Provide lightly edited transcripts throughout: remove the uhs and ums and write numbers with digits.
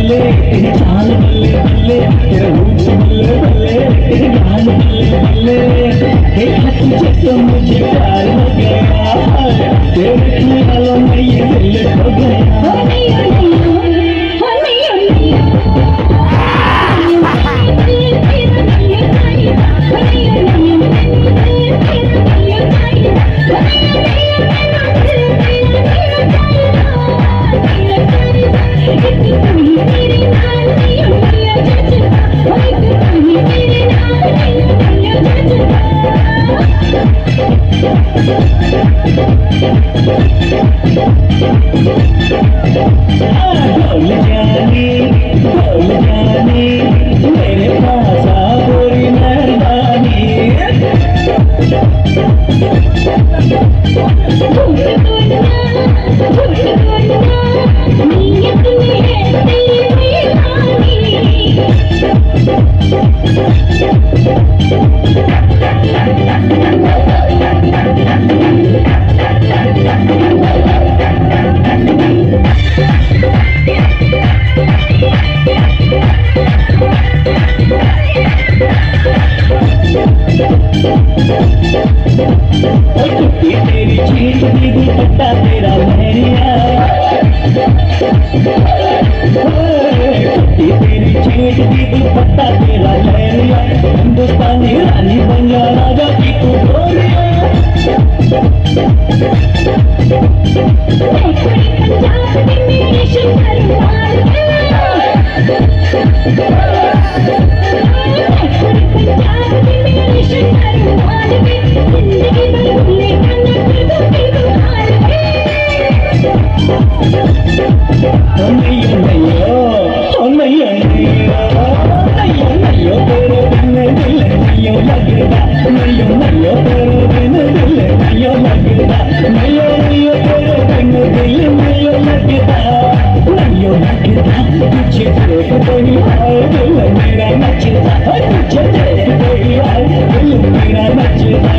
बल्ले तेरी चाल बल्ले बल्ले तेरा रूप बल्ले बल्ले तेरी गाल बल्ले बल्ले देखा तुझे तो मुझे प्यार हो गया तेरे ख्यालों में ये दिल खो गया भूल जानी मेरे पास आ पूरी मेहरबानी तेरी चीज भी दुपट्टा तेरा लहरिया तेरी चीज भी दुपट्टा तेरा लहरिया हिंदुस्तानी रानी बन जा राजा की तू गोरिया मेरा नचता तुझे देख कोई आए दिल मेरा नचता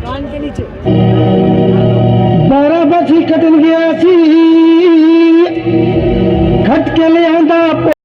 कान के नीचे 12 बजे कटन गया